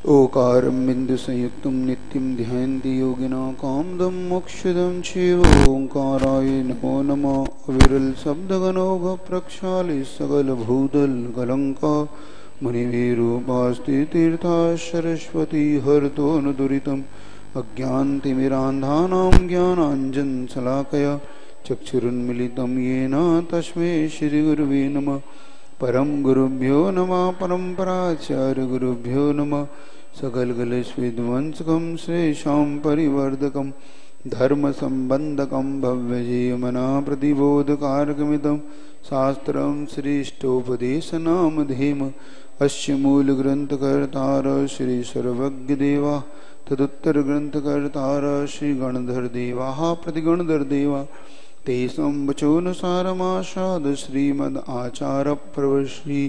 ओकारं बिन्दुसंयुक्तं नित्यं ध्यायन्ति योगिनः कामदं मोक्षदं चैव ओंकाराय नमो नमः। अविरल शब्दगणोघ प्रक्षाले सकलभूतल कलंका मुनिभिरूपास्ते तीर्था सरस्वती हरतोऽनुदुरितम् अज्ञानतिमिरान्धानां ज्ञानाञ्जनशलाकया चक्षुरुन्मीलितं येन तस्मै श्रीगुरुवे नमः। परम गुरुभ्यो नमः परम्पराचार्य गुरुभ्यो नमः। सकलकलविध्वंसकं श्रेषां परिवर्धकं धर्म संबंधकं भव्यजीवमना प्रतिबोधकारकमिदं शास्त्रं श्रेष्ठोपदेशनामधेम। अस्य मूलग्रन्थकर्तार श्री सर्वज्ञदेवा तदुत्तरग्रन्थकर्तार श्री गणधरदेवाः प्रतिगणधरदेवा तेषां वचोनुसारमासाद श्रीमद् आचार्य प्रवश्री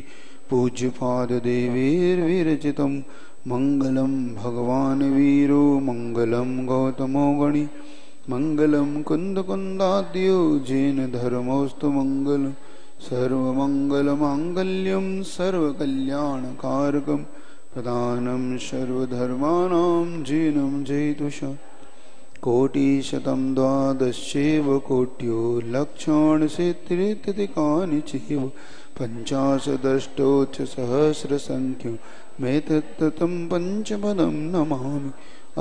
पूज्यपाददेवैर्विरचितं मंगलम भगवान् वीरो मंगलम गौतमो गणि मंगलम कुन्दकुन्दाद्यो जैन धर्मोऽस्तु मंगल सर्वमंगलमांगल्यं सर्वकल्याणकारकं प्रधानं सर्वधर्माणां जैनं जयतुषा कोटिशतं द्वादशैव कोट्यो लक्षाणशेत्रिततिकानि चैव पञ्चाशदष्टोच्च सहस्रसङ्ख्यो मेतत्ततं पञ्चपदं नमामि।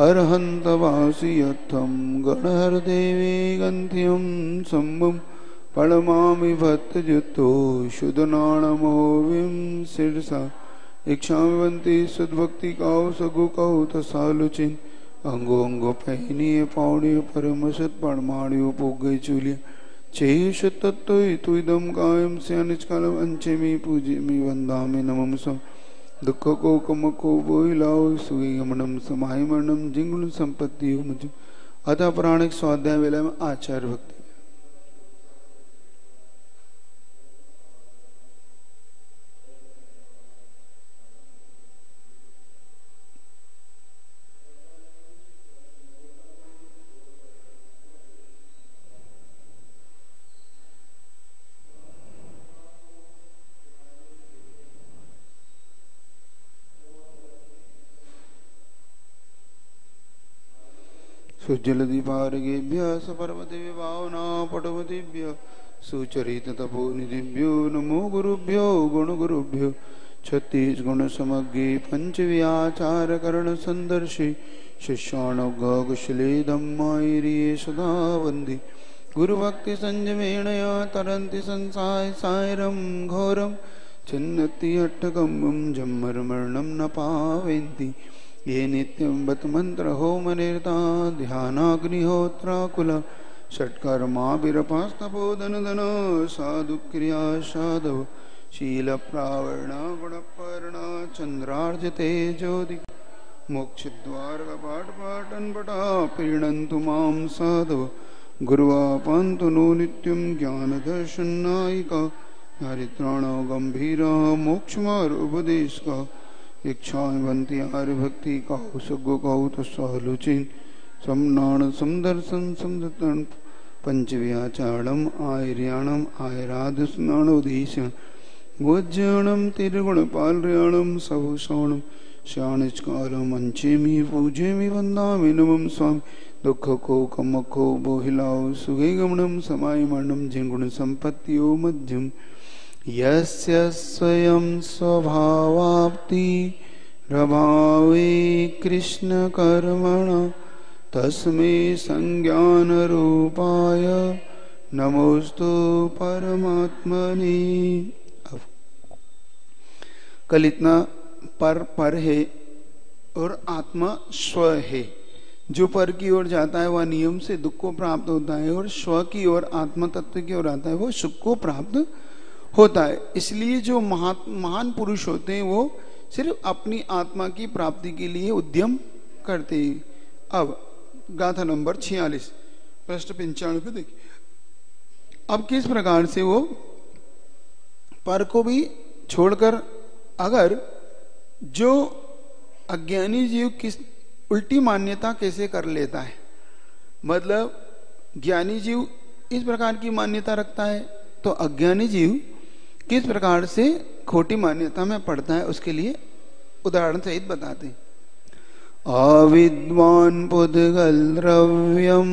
अर्हन्तवासियत्थं गणहरदेवे गन्त्यं सम्भं प्रणमामि भक्तयुतो शुद्धनाणमोविं शिरसा इच्छामि सद्भक्ति काउ सगु कौ तसालुचिन अंगो अंगो पहनिए पौड़ियो परम सत पड़माड़ियो पोगे चूलिया चेष तत्व तुदम कायम से अनिष्कालम अंचे में पूजे में वंदा में नमम सम दुख को कम को बोइलाओ सुगी गमनम समाहि मरणम जिंगुण संपत्ति हो मुझे। अतः पुराणिक स्वाध्याय वेला में आचार्य भक्ति सुजलदीपारगेभ्य सपर्वति विभावना पटवतीभ्य सुचरित तपोनिधिभ्यो नमो गुरुभ्यो गुणगुरुभ्यो। छत्तीस गुण समग्रे पंचव्याचार करण संदर्शी शिष्याणुगकुशले धम्मायिरिये सदा वन्दी गुरुभक्ति संयमेणया तरन्ति संसाय सायरं घोरं छिन्नति अट्टकम्बं जम्मरमरणं न पावयन्ति ये नित्यं बत मंत्र होम निरता ध्यानाग्निहोत्राकुल षट्कर्मा विरपास्तपोदन धन साधु क्रिया साधव शील प्रावरण गुणपर्णा चंद्रार्जते ज्योति मोक्ष द्वार कपाट पाटन पटा प्रीणन्तु मां साधव गुरुवापन्तु नो नित्यं ज्ञान दर्शनायिका हरित्राण गंभीर मोक्षमार्ग उपदेश का इच्छावंती आर्य भक्ति कहु सगो कहु तो सहलुचिन समनाण समदर्शन समदर्शन पंचव्याचारम आयर्याणम आयराधस्नाणोदीशन गोज्याणम तिरुगुण पालर्याणम सबुषाणम श्याणिष्कालम अंचेमी पूजेमी वंदामि नमं स्वामी दुख को कम को बोहिलाओ सुगे गमनम समाय मरणम जिंगुण संपत्तियो मध्यम यस्य स्वयं स्वभावाप्ति प्रभावे कृष्ण कर्मण तस्मै संज्ञान रूपाय नमोस्तु परमात्मने। कल इतना पर है और आत्मा स्व है। जो पर की ओर जाता है वह नियम से दुख को प्राप्त होता है और स्व की ओर आत्मा तत्व की ओर आता है वो सुख को प्राप्त होता है। इसलिए जो महान पुरुष होते हैं वो सिर्फ अपनी आत्मा की प्राप्ति के लिए उद्यम करते हैं। अब गाथा नंबर 46 पृष्ठ 95 पे देखिए। अब किस प्रकार से वो पर को भी छोड़कर अगर जो अज्ञानी जीव किस उल्टी मान्यता कैसे कर लेता है, मतलब ज्ञानी जीव इस प्रकार की मान्यता रखता है तो अज्ञानी जीव किस प्रकार से खोटी मान्यता में पड़ता है, उसके लिए उदाहरण सहित बताते हैं। अविद्वान् पुद्गल द्रव्यम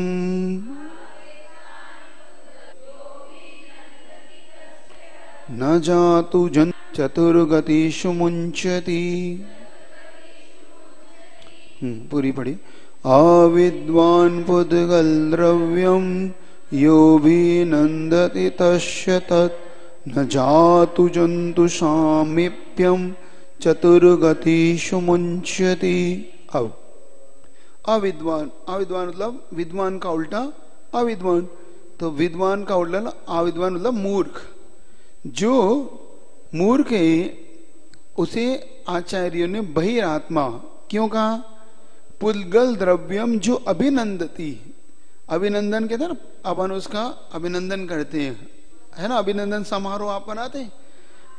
न जातु जन चतुर्गतिषु मुञ्चति। पूरी पढ़ी। अविद्वान् पुद्गल द्रव्यम यो विनन्दति तस्य तत् न जातु जन्तु सामीप्यम चतुर्गतिषु मुञ्चति। अब अविद्वान, अविद्वान मतलब विद्वान का उल्टा अविद्वान, तो विद्वान का उल्टा अविद्वान मतलब मूर्ख। जो मूर्ख है उसे आचार्यों ने बहिरात्मा क्यों कहा? पुद्गल द्रव्यम जो अभिनंदती, अभिनंदन के तरफ अपन उसका अभिनंदन करते हैं, है ना, अभिनंदन समारोह आप बनाते हैं,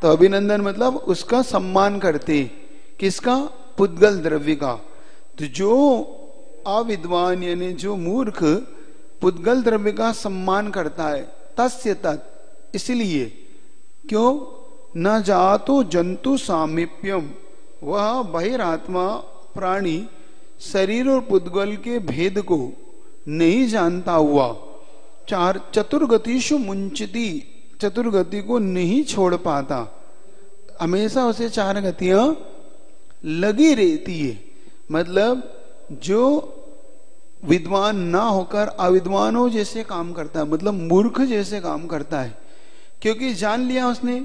तो अभिनंदन मतलब उसका सम्मान करते। किसका? पुद्गल द्रव्य का। तो जो अविद्वान यानी जो मूर्ख पुद्गल द्रव्य का सम्मान करता है, तस्य तत्, इसलिए क्यों? न जातो जंतु सामीप्यम, वह बहिरात्मा प्राणी शरीर और पुद्गल के भेद को नहीं जानता हुआ चतुर्गतिषु मुंचती, चतुर्गति को नहीं छोड़ पाता, हमेशा उसे चार गतियां लगी रहती है। मतलब जो विद्वान ना होकर अविद्वानों जैसे काम करता है, मतलब मूर्ख जैसे काम करता है, क्योंकि जान लिया उसने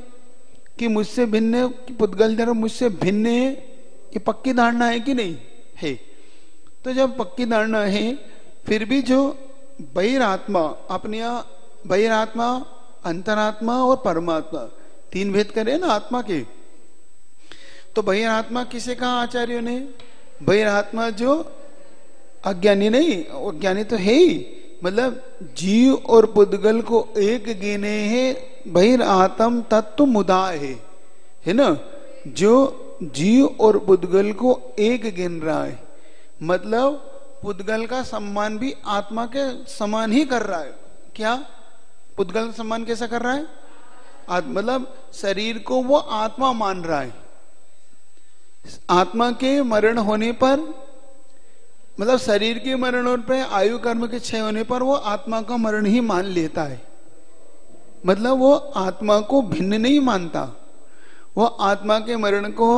कि मुझसे भिन्न, पुद्गल जरा मुझसे भिन्न है, ये पक्की धारणा है कि नहीं है। तो जब पक्की धारणा है, फिर भी जो बहिरात्मा, अपने बहिरात्मा, अंतरात्मा और परमात्मा, तीन भेद करे ना आत्मा के, तो बहिरात्मा किसे कहा आचार्यों ने? बहिरात्मा जो अज्ञानी नहीं, अज्ञानी तो है ही, मतलब जीव और पुद्गल को एक गिने है, बहिरात्म तत्व मुदा है ना, जो जीव और पुद्गल को एक गिन रहा है, मतलब पुद्गल का सम्मान भी आत्मा के समान ही कर रहा है। क्या? पुद्गल का सम्मान कैसा कर रहा है? मतलब शरीर को वो आत्मा मान रहा है। आत्मा के मरण होने पर, मतलब शरीर के मरण होने पर, आयु कर्म के क्षय होने पर वो आत्मा का मरण ही मान लेता है। मतलब वो आत्मा को भिन्न नहीं मानता, वो आत्मा के मरण को,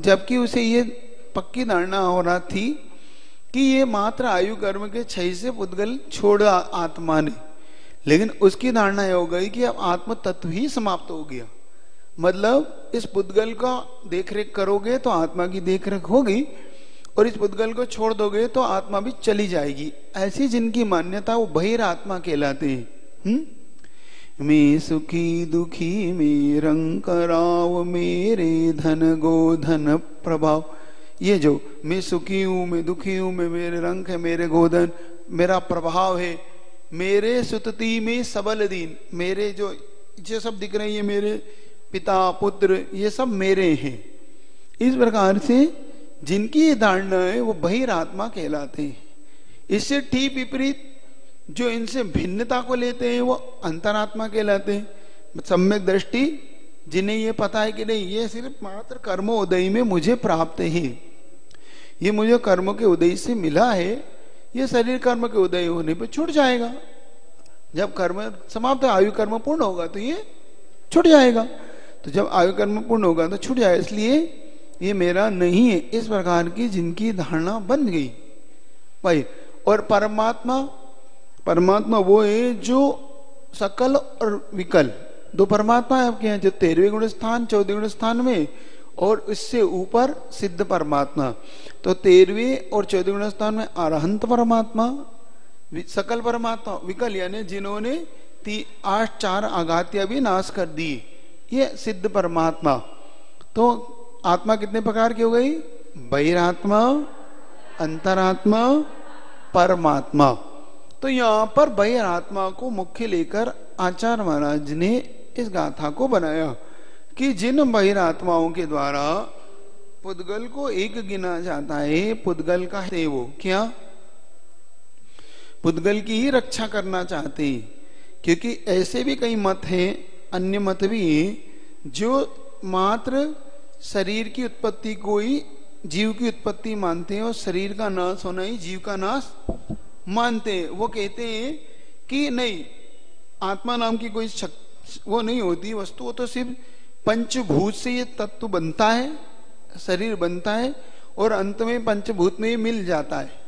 जबकि उसे ये पक्की धारणा हो रहा थी कि ये मात्र आयु कर्म के क्षय से पुद्गल छोड़ा आत्मा ने, लेकिन उसकी धारणा हो गई कि अब आत्म तत्व ही समाप्त हो गया। मतलब इस पुद्गल का देखरेख करोगे तो आत्मा की देखरेख होगी, और इस पुद्गल को छोड़ दोगे तो आत्मा भी चली जाएगी। ऐसी जिनकी मान्यता, वो बहिरात्मा कहलाते हैं। मैं सुखी दुखी में रंग कराव, मेरे धन गोधन प्रभाव। ये जो मैं सुखी हूं, मैं दुखी हूं, मैं मेरे रंग है, मेरे गोधन, मेरा प्रभाव है, मेरे सुतती में सबल दीन, मेरे जो सब दिख रहे हैं, मेरे पिता पुत्र, ये सब मेरे हैं। इस प्रकार से जिनकी ये धारणा है वो बहिरात्मा कहलाते हैं। इससे ठीक विपरीत जो इनसे भिन्नता को लेते हैं वो अंतरात्मा कहलाते हैं। सम्यक दृष्टि, जिन्हें ये पता है कि नहीं, ये सिर्फ मात्र कर्मोदय में मुझे प्राप्त है, ये मुझे कर्म के उदय से मिला है, ये शरीर कर्म के उदय होने पर छूट जाएगा। जब कर्म समाप्त, आयु कर्म पूर्ण होगा तो ये छूट जाएगा। तो जब आयु कर्म पूर्ण होगा तो छूट जाए, इसलिए ये मेरा नहीं है। इस प्रकार की जिनकी धारणा बन गई भाई। और परमात्मा, परमात्मा वो है जो सकल और विकल, दो परमात्मा है आपके यहाँ, जो 13वें गुण स्थान 14वें गुण स्थान में, और इससे ऊपर सिद्ध परमात्मा। तो 13वें और 14वें गुण स्थान में अरहंत परमात्मा, सकल परमात्मा, विकल यानी जिन्होंने 8 4 आघातियां भी नाश कर दी, ये सिद्ध परमात्मा। तो आत्मा कितने प्रकार की हो गई? बहिरात्मा, अंतरात्मा, परमात्मा। तो यहां पर बहिरात्मा को मुख्य लेकर आचार्य महाराज ने इस गाथा को बनाया कि जिन बहिरात्माओं के द्वारा पुद्गल को एक गिना जाता है, पुद्गल का है वो क्या? पुद्गल की ही रक्षा करना चाहते हैं। क्योंकि ऐसे भी कई मत हैं, अन्य मत भी हैं, जो मात्र शरीर की उत्पत्ति को ही जीव की उत्पत्ति मानते हैं और शरीर का नाश होना ही जीव का नाश मानते हैं। वो कहते हैं कि नहीं, आत्मा नाम की कोई वो नहीं होती वस्तु, वो तो सिर्फ पंचभूत से ये तत्व बनता है, शरीर बनता है और अंत में पंचभूत में मिल जाता है।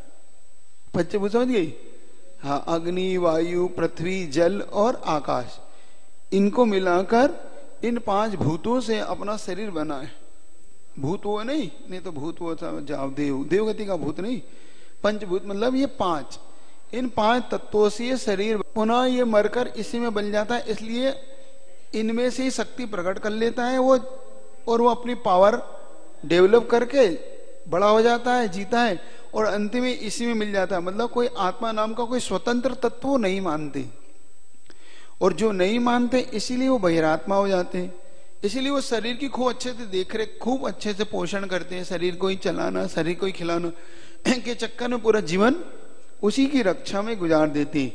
पंचभूत समझ गई? हाँ, अग्नि, वायु, पृथ्वी, जल और आकाश, इनको मिलाकर इन 5 भूतों से अपना शरीर बना है। भूत वो नहीं तो भूत वो जाओ देवगति का भूत नहीं, पंचभूत मतलब ये 5, इन 5 तत्वों से ये शरीर पुनः ये मरकर इसी में बन जाता है। इसलिए इनमें से ही शक्ति प्रकट कर लेता है वो, और वो अपनी पावर डेवलप करके बड़ा हो जाता है, जीता है, और अंत में इसी में मिल जाता है। मतलब कोई आत्मा नाम का कोई स्वतंत्र तत्व वो नहीं मानते, और जो नहीं मानते इसीलिए वो बहिरात्मा हो जाते हैं। इसीलिए वो शरीर की खूब अच्छे से देख रेख, खूब अच्छे से पोषण करते हैं, शरीर को ही चलाना, शरीर को ही खिलाना के चक्कर में पूरा जीवन उसी की रक्षा में गुजार देते हैं।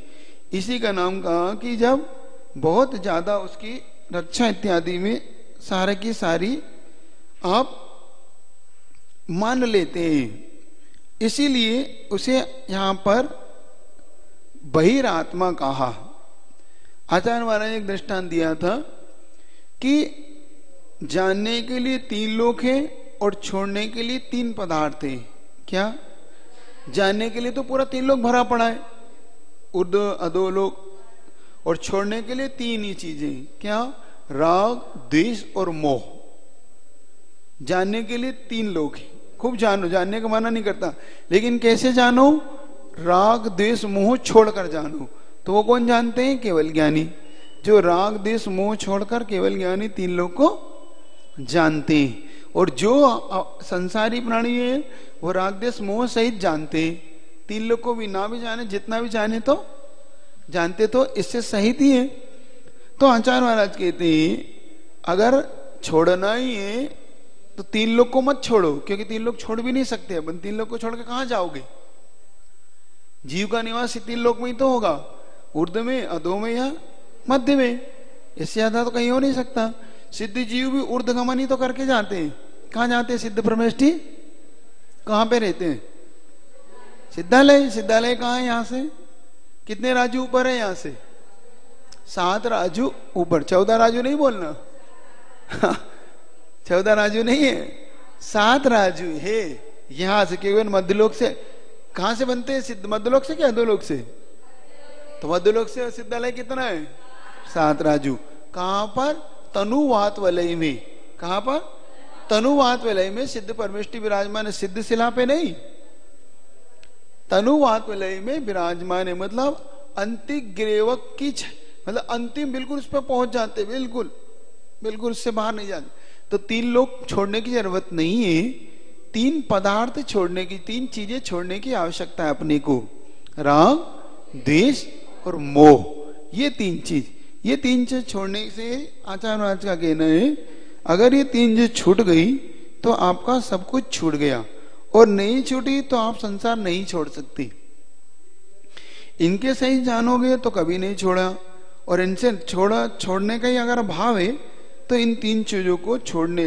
इसी का नाम कहा कि जब बहुत ज्यादा उसकी रक्षा इत्यादि में सारे की सारी आप मान लेते हैं, इसीलिए उसे यहां पर बहिरात्मा कहा। आचार्य महाराज ने एक दृष्टांत दिया था कि जानने के लिए 3 लोक हैं और छोड़ने के लिए 3 पदार्थ हैं। क्या? जानने के लिए तो पूरा 3 लोक भरा पड़ा है, ऊर्ध्व अधोलोक, और छोड़ने के लिए 3 ही चीजें। क्या? राग, द्वेष और मोह। जानने के लिए 3 लोक हैं। खूब जानो, जानने का माना नहीं करता, लेकिन कैसे जानो? राग, द्वेष, मोह छोड़कर जानो। तो वो कौन जानते हैं? केवल ज्ञानी। जो राग, द्वेष, मोह छोड़कर केवल ज्ञानी 3 लोक को जानते हैं। और जो संसारी प्राणी है वो राग, द्वेष, मोह सहित जानते हैं। 3 लोक को भी ना भी जाने, जितना भी जाने तो जानते तो इससे सहित ही है। तो आचार्य महाराज कहते हैं अगर छोड़ना ही है तो 3 लोक को मत छोड़ो, क्योंकि 3 लोक छोड़ भी नहीं सकते अपन। 3 लोक को छोड़ के कहां जाओगे? जीव का निवास 3 लोक में ही तो होगा, ऊर्ध्व में, अधो में या मध्य में। इससे ज्यादा तो कहीं हो नहीं सकता। सिद्ध जीव भी ऊर्ध्वगमन ही तो करके जाते हैं। कहां जाते हैं? सिद्ध परमेष्ठी कहां पे रहते हैं? सिद्धालय। सिद्धालय कहां है? यहां से कितने राजू ऊपर है? यहां से 7 राजू ऊपर। 14 राजू नहीं बोलना 14 राजू नहीं है, 7 राजू है। यहां से केवल मध्यलोक से। कहां से बनते हैं? सिद्ध मध्यलोक से क्या अधोलोक से? तो मध्यलोक से सिद्धालय कितना है? 7 राजू। कहां पर? तनुवात वलय में। कहां पर? तनुवात वलय में सिद्ध परमेष्ठी विराजमान है। सिद्ध शिला पे नहीं, तनुवात वलय में विराजमान है। मतलब अंतिम ग्रेवक की मतलब अंतिम बिल्कुल उस पर पहुंच जाते, बिल्कुल बिल्कुल उससे बाहर नहीं जाते। तो 3 लोग छोड़ने की जरूरत नहीं है, 3 पदार्थ छोड़ने की, 3 चीजें छोड़ने की आवश्यकता है अपने को। राग, द्वेष और मोह, ये 3 चीज। ये 3 चीज छोड़ने से आचार्य महाराज का कहना है अगर ये 3 चीज छूट गई तो आपका सब कुछ छूट गया, और नहीं छूटी तो आप संसार नहीं छोड़ सकते। इनके सही जानोगे तो कभी नहीं छोड़ा, और इनसे छोड़ने का ही अगर भाव है तो इन 3 चीजों को छोड़ने।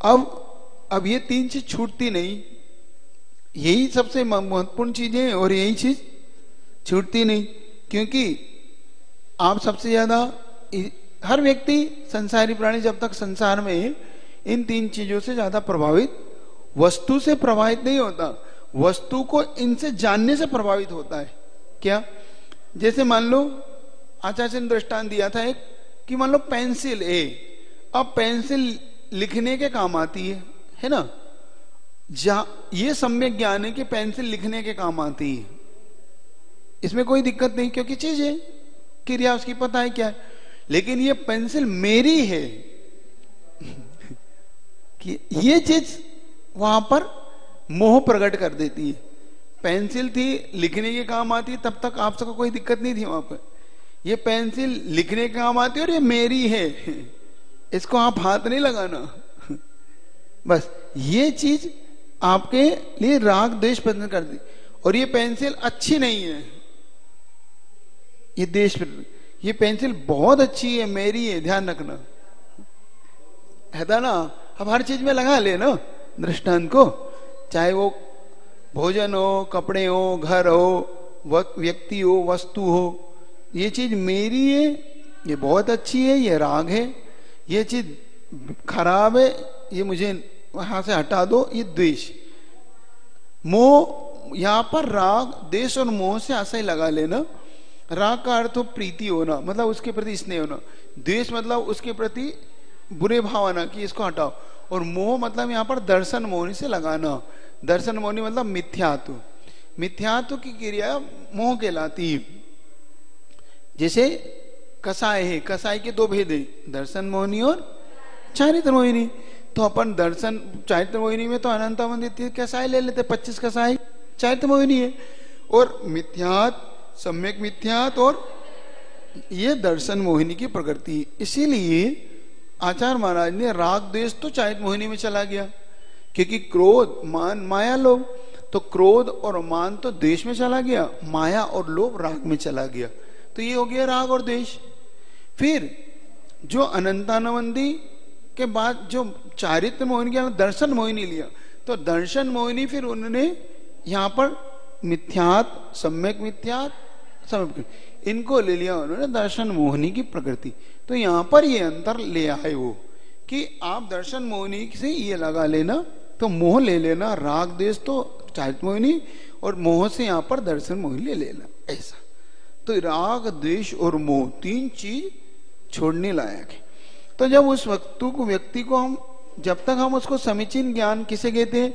अब ये 3 चीज छूटती नहीं, यही सबसे महत्वपूर्ण चीजें हैं, और यही चीज छूटती नहीं। क्योंकि आप सबसे ज्यादा, हर व्यक्ति संसारी प्राणी जब तक संसार में है, इन 3 चीजों से ज्यादा प्रभावित, वस्तु से प्रभावित नहीं होता, वस्तु को इनसे जानने से प्रभावित होता है। क्या? जैसे मान लो आचार्य ने दृष्टांत दिया था एक, कि मान लो पेंसिल है। अब पेंसिल लिखने के काम आती है ना? ये सम्यक ज्ञान है कि पेंसिल लिखने के काम आती है, इसमें कोई दिक्कत नहीं, क्योंकि चीज है, क्रिया उसकी पता है क्या है। लेकिन ये पेंसिल मेरी है कि ये चीज वहां पर मोह प्रकट कर देती है। पेंसिल थी, लिखने के काम आती, तब तक आप सबको कोई दिक्कत नहीं थी वहां पर। ये पेंसिल लिखने के काम आती है और ये मेरी है, इसको आप हाथ नहीं लगाना। बस ये चीज आपके लिए राग द्वेष पैदा कर दी। और ये पेंसिल अच्छी नहीं है, ये देश, ये पेंसिल बहुत अच्छी है, मेरी है, ध्यान रखना, है ना? अब हर चीज में लगा ले ना, दृष्टांत को, चाहे वो भोजन हो, कपड़े हो, घर हो, व्यक्ति हो, वस्तु हो, ये चीज मेरी है, ये बहुत अच्छी है, ये राग है, ये चीज खराब है, ये मुझे वहां से हटा दो, ये द्वेष। मोह, यहां पर राग, द्वेष और मोह से आशय लगा लेना। राग का अर्थ हो प्रीति होना, मतलब उसके प्रति स्नेह होना। द्वेष मतलब उसके प्रति बुरे भाव आना कि इसको हटाओ। और मोह मतलब यहां पर दर्शन मोहनी से लगाना। दर्शन मोहनी मतलब मिथ्यात्व। मिथ्यात्व की क्रिया मोह कहलाती है। जैसे कसाय है, कसाय के दो भेद है, दर्शन मोहिनी और चारित्र मोहिनी। तो अपन दर्शन चारित्र मोहिनी में तो अनंत मंदिर कसाय ले लेते, 25 कसाय चारित्र मोहिनी है। और मिथ्यात, सम्यक मिथ्यात और ये दर्शन मोहिनी की प्रकृति है। इसीलिए आचार्य महाराज ने राग द्वेष तो चारित्र मोहिनी में चला गया, क्योंकि क्रोध, मान, माया, लोभ, तो क्रोध और मान तो द्वेष में चला गया, माया और लोभ राग में चला गया। तो ये हो गया राग और द्वेष। फिर जो अनंतानवंदी के बाद जो चारित्र मोहिनी के दर्शन मोहिनी लिया, तो दर्शन मोहिनी फिर उन्होंने यहां पर मिथ्यात, सम्यक मिथ्यात, सम्यक, इनको ले लिया उन्होंने दर्शन मोहिनी की प्रकृति। तो यहां पर ये अंतर ले आए वो कि आप दर्शन मोहिनी से ये लगा लेना, तो मोह ले लेना, राग द्वेष तो चारित्र मोहिनी, और मोह से यहां पर दर्शन मोहिनी ले लेना, ऐसा। तो राग द्वेष और मोह तीन चीज छोड़ने लायक है। तो जब उस वस्तु को, व्यक्ति को हम, जब तक हम उसको समीचीन ज्ञान किसे कहते हैं,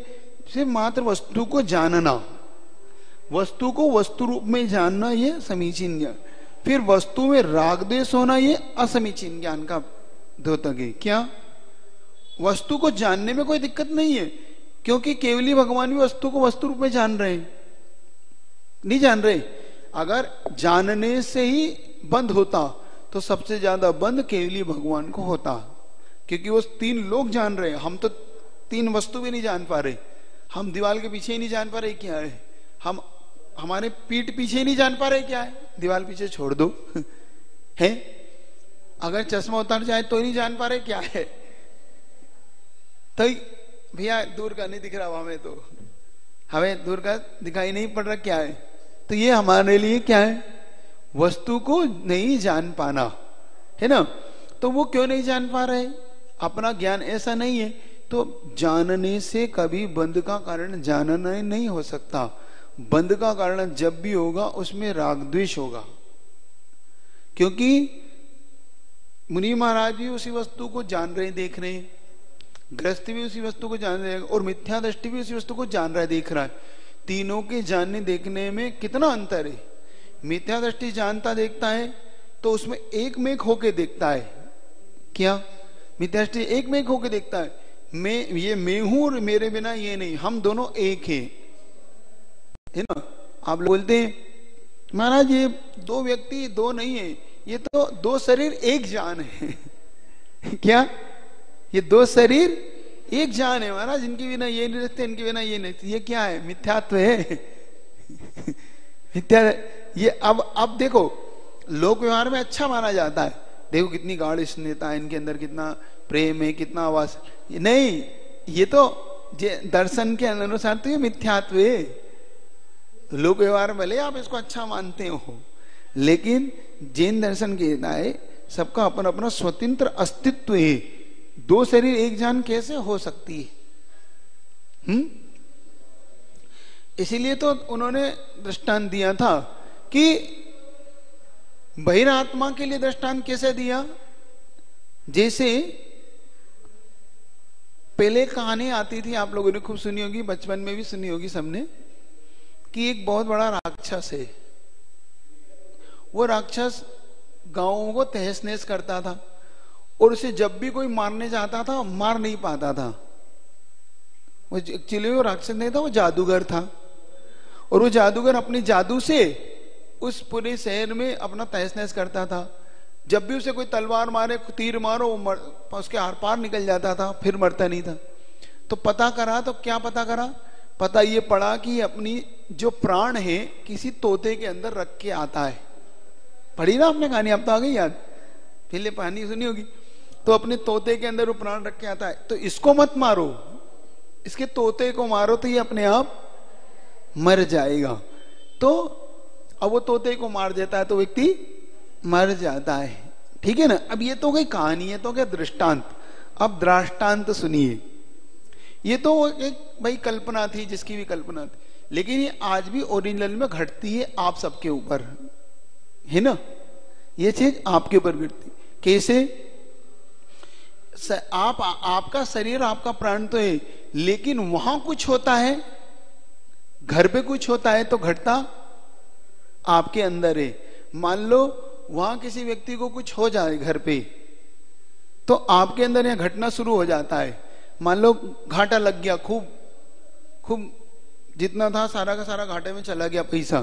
सिर्फ मात्र वस्तु को जानना, वस्तु को वस्तु रूप में जानना, ये समीचीन ज्ञान। फिर वस्तु में राग द्वेष होना, ये असमीचीन ज्ञान का द्योतक है। क्या? वस्तु को जानने में कोई दिक्कत नहीं है, क्योंकि केवली भगवान भी वस्तु को वस्तु रूप में जान रहे हैं, नहीं जान रहे। अगर जानने से ही बंद होता तो सबसे ज्यादा बंद केवली भगवान को होता, क्योंकि वो तीन लोग जान रहे हैं, हम तो तीन वस्तु भी नहीं जान पा रहे। हम दीवार के पीछे ही नहीं जान पा रहे क्या है, हम हमारे पीठ पीछे ही नहीं जान पा रहे क्या है, दीवार पीछे छोड़ दो है। अगर चश्मा उतार जाए तो ही नहीं जान पा रहे क्या है, तो भैया दूर का नहीं दिख रहा हमें, तो हमें दूर का दिखाई नहीं पड़ रहा क्या है। तो ये हमारे लिए क्या है, वस्तु को नहीं जान पाना है ना। तो वो क्यों नहीं जान पा रहे, अपना ज्ञान ऐसा नहीं है। तो जानने से कभी बंध का कारण जानना नहीं हो सकता। बंध का कारण जब भी होगा उसमें राग द्वेष होगा, क्योंकि मुनि महाराज भी उसी वस्तु को जान रहे, देख रहे हैं, गृहस्थ भी उसी वस्तु को जान रहे हैं, और मिथ्या दृष्टि भी उसी वस्तु को जान रहा है, देख रहा है। तीनों के जानने देखने में कितना अंतर है। मिथ्या दृष्टि जानता देखता है तो उसमें एक में होके देखता है। क्या? मिथ्या दृष्टि एक में होके देखता है, मैं हूं और मेरे बिना ये नहीं, हम दोनों एक है ना। आप लोग बोलते हैं महाराज ये दो व्यक्ति दो नहीं है, ये तो दो शरीर एक जान है क्या? ये दो शरीर एक जान है महाराज, इनके बिना ये नहीं रहते, इनके बिना ये नहीं। ये क्या है? मिथ्यात्व है मिथ्या। ये अब देखो, लोक व्यवहार में अच्छा माना जाता है, देखो कितनी गाढ़ स्नेहता है इनके अंदर, कितना प्रेम है, कितना आवास। नहीं, ये तो दर्शन के अनुसार तो ये मिथ्यात्व है। लोक व्यवहार भले आप इसको अच्छा मानते हो, लेकिन जैन दर्शन कहता है सबका अपना अपना स्वतंत्र अस्तित्व है। दो शरीर एक जान कैसे हो सकती है? इसीलिए तो उन्होंने दृष्टांत दिया था कि बहिरात्मा के लिए दृष्टांत कैसे दिया। जैसे पहले कहानी आती थी, आप लोगों ने खूब सुनी होगी, बचपन में भी सुनी होगी सबने, कि एक बहुत बड़ा राक्षस है। वो राक्षस गांवों को तहस नहस करता था, और उसे जब भी कोई मारने जाता था मार नहीं पाता था। वो एक्चुअली वो राक्षस नहीं था, वो जादूगर था, और वो जादूगर अपनी जादू से उस पूरे शहर में अपना तहस नहस करता था। जब भी उसे कोई तलवार मारे, तीर मारो, वो उसके आर पार निकल जाता था, फिर मरता नहीं था। तो पता करा, तो क्या पता करा? पता ये पड़ा कि अपनी जो प्राण है किसी तोते के अंदर रख के आता है। पढ़ी ना आपने कहानी, अब तो आ गई याद, पहले कहानी सुनी होगी। तो अपने तोते के अंदर वो प्राण रख के आता है, तो इसको मत मारो, इसके तोते को मारो तो ये अपने आप मर जाएगा। तो अब वो तोते को मार देता है तो व्यक्ति मर जाता है, ठीक है ना। अब ये तो कोई कहानी है, तो क्या दृष्टांत। अब दृष्टांत सुनिए। ये तो एक भाई कल्पना थी, जिसकी भी कल्पना थी, लेकिन ये आज भी ओरिजिनल में घटती है आप सबके ऊपर, है ना। ये चीज आपके ऊपर घटती कैसे? आपका शरीर, आपका प्राण तो है, लेकिन वहां कुछ होता है, घर पे कुछ होता है, तो घटता आपके अंदर है। मान लो वहां किसी व्यक्ति को कुछ हो जाए घर पे, तो आपके अंदर यह घटना शुरू हो जाता है। मान लो घाटा लग गया, खूब जितना था सारा का सारा घाटे में चला गया पैसा,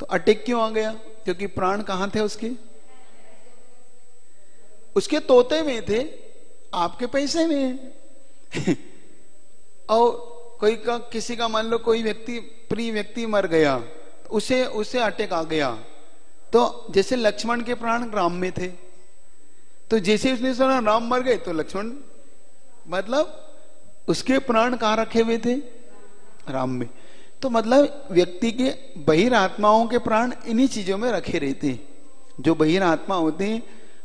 तो अटैक क्यों आ गया? क्योंकि प्राण कहां थे उसके तोते में थे, आपके पैसे में और किसी का मान लो कोई व्यक्ति, प्रिय व्यक्ति मर गया, उसे अटैक आ गया, तो जैसे लक्ष्मण के प्राण राम में थे, तो जैसे उसने सुना राम मर गए, तो लक्ष्मण मतलब उसके प्राण कहां रखे हुए थे? राम में। तो मतलब व्यक्ति के बहिर आत्माओं के प्राण इन्हीं चीजों में रखे रहते हैं। जो बहिर आत्मा होते हैं,